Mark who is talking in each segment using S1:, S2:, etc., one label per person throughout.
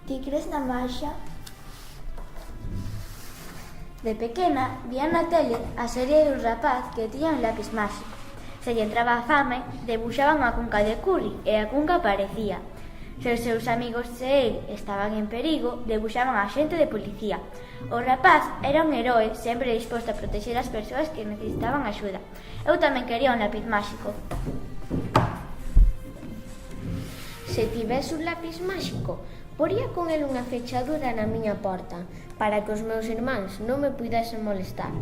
S1: Ti crees na maxia? De pequena, vía na tele a serie dun rapaz que tiña un lápis máxico. Se lle entraba a fame, debuxaba unha cunca de curry e a cunca aparecía. Se os seus amigos e el estaban en perigo, debuxaban a xente de policía. O rapaz era un heroe sempre disposto a protexer as persoas que necesitaban axuda. Eu tamén quería un lápis máxico.
S2: Se tivese un lápis máxico, poría con el unha fechadura na miña porta, para que os meus irmáns non me puidesen molestar.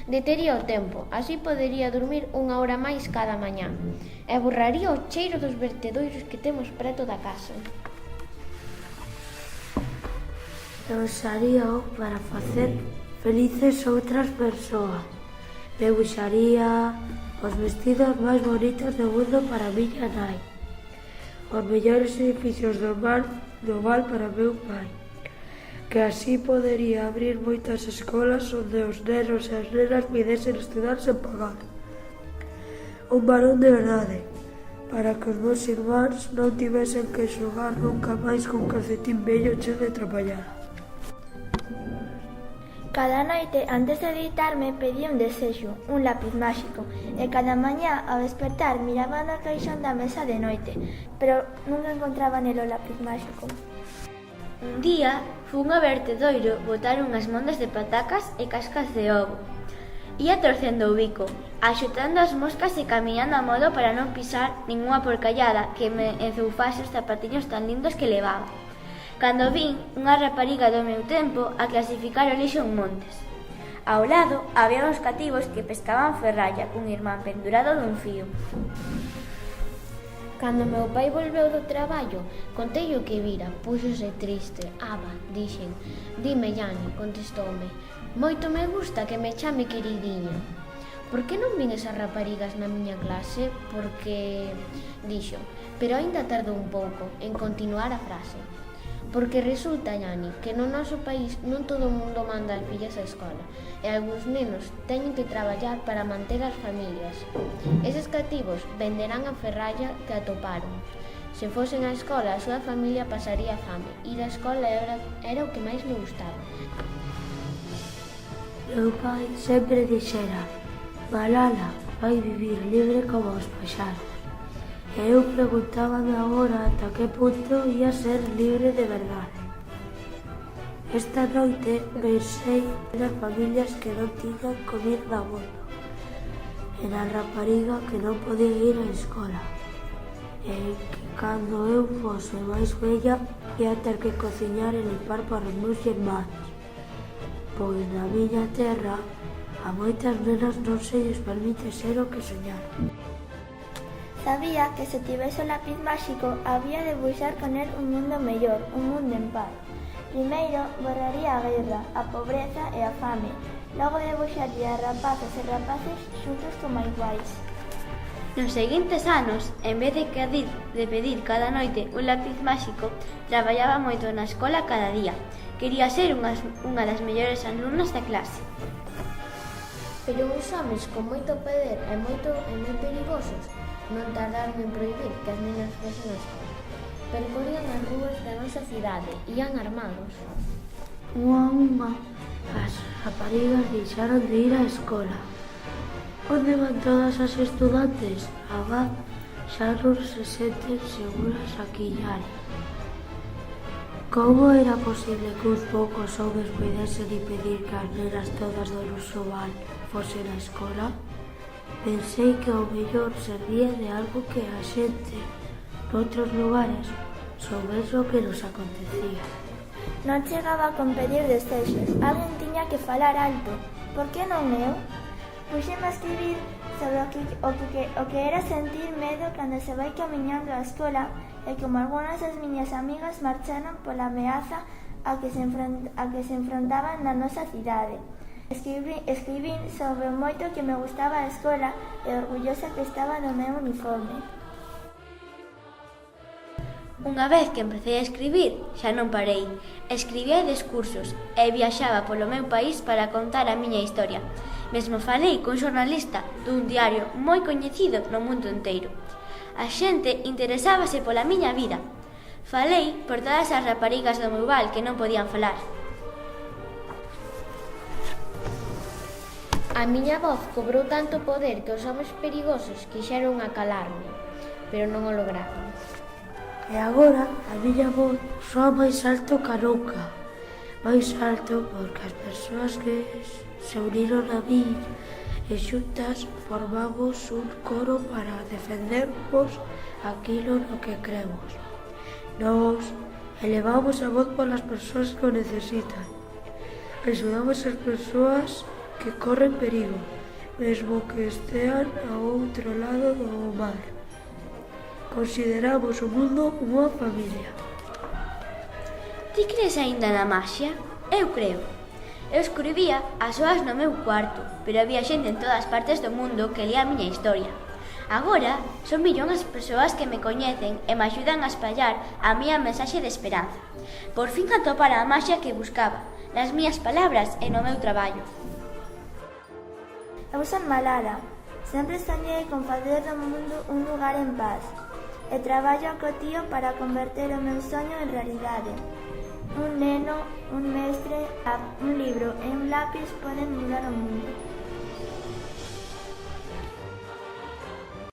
S2: Detería o tempo, así podería dormir unha hora máis cada mañá, e borraría o cheiro dos vertedoiros que temos preto da casa.
S3: Usaríao para facer felices outras persoas. Debuxaría os vestidos máis bonitos do mundo para miña nai, os mellores edificios do val para meu pai, que así podería abrir moitas escolas onde os nenos e as nenas pudesen estudar sen pagar. Un balón de verdade, para que os meus irmáns non tivesen que xogar nunca máis cun calcetín vello cheo de trapallada.
S1: Cada noite, antes de deitarme, pedía un desexo, un lápis máxico, e cada mañá, ao despertar, miraba no caixón da mesa de noite, pero nunca encontraba nel o lápis máxico. Un día, fun ao vertedoiro botar unhas mondas de patacas e cascas de ovo. Ia torcendo o bico, axutando as moscas e camiñando a modo para non pisar ningunha porcallada que me enzoufase os zapatiños tan lindos que levaba. Cando vin unha rapariga do meu tempo a clasificar o lixo en montes. Ao lado había uns cativos que pescaban ferralla cun irmán pendurado dun fío.
S2: Cando meu pai volveu do traballo, contei o que vira, púxose triste. Aba, dixen. Dime, Jani, contestoume. Moito me gusta que me chame queridiño. Por que non vin esas raparigas na miña clase? Porque... dixo, pero aínda tardou un pouco en continuar a frase. Porque resulta, Jani, que no noso país non todo o mundo manda as fillas á escola e algúns nenos teñen que traballar para manter as familias. Eses cativos venderán a ferralla que atoparon. Se fosen á escola, a súa familia pasaría fame. Ir á escola era o que máis me gustaba.
S3: Meu pai sempre dixera: Malala vai vivir libre como os paxaros. E eu preguntábame agora ata que punto ia ser libre de verdade. Esta noite pensei nas familias que non tiñan comida abondo, e na rapariga que non podía ir á escola, e que cando eu fose máis bella ia ter que cociñar e limpar para os meus irmáns, pois na miña terra a moitas nenas non se lles permite ser o que soñaron.
S1: Sabía que se tivese o lápis máxico había de buxar con el un mundo mellor, un mundo en paz. Primeiro, borraría a guerra, a pobreza e a fame. Logo debuxaría rapazas e rapaces xuntos como iguais. Nos seguintes anos, en vez de pedir cada noite un lápis máxico, traballaba moito na escola cada día. Quería ser unha das mellores alumnas da clase.
S2: Pero uns homes con moito poder e moi perigosos non tardaron en prohibir que as nenas fosen á escola. Percorrían as rúas da nosa cidade, ian armados.
S3: Unha a unha, as raparigas deixaron de ir á escola. Onde van todas as estudantes? Agá xa non se senten seguras aquí, Yari. Como era posible que uns poucos homes puidesen impedir que as nenas todas do noso val fosen á escola? Pensei que ao mellor servía de algo que a xente noutros lugares soubese o que nos acontecía.
S1: Non chegaba a competir desexos, alguén tiña que falar alto. Por que non eu? Puxeme a escribir sobre o que era sentir medo cando se vai camiñando á escola e como algunhas das miñas amigas marcharon pola ameaza a que se enfrontaban na nosa cidade. Escribín sobre o moito que me gustaba a escola e orgullosa que estaba no meu uniforme. Unha vez que empecé a escribir, xa non parei. Escribía discursos e viaxaba polo meu país para contar a miña historia. Mesmo falei cun xornalista dun diario moi coñecido no mundo enteiro. A xente interesábase pola miña vida.
S4: Falei por todas as raparigas do meu val que non podían falar.
S2: A miña voz cobrou tanto poder que os homes perigosos quixeron acalarme, pero non o lograron.
S3: E agora a miña voz soa máis alto ca nunca. Máis alto porque as persoas que se uniron a mí e xuntas formamos un coro para defendermos aquilo no que cremos. Nos elevamos a voz polas persoas que o necesitan. Axudamos as persoas que corren perigo, mesmo que estean ao outro lado do mar. Consideramos o mundo unha familia.
S4: Ti crees aínda na maxia? Eu creo. Eu escribía as soas no meu cuarto, pero había xente en todas partes do mundo que lía a miña historia. Agora son millóns as persoas que me coñecen e me axudan a espallar a miña mensaxe de esperanza. Por fin atopara a maxia que buscaba, nas miñas palabras e no meu traballo.
S1: Eu son Malala. Sempre soñei con facer do mundo un lugar en paz. E traballo co tío para converter o meu soño en realidade. Un neno, un mestre, un libro e un lápis poden mudar o mundo.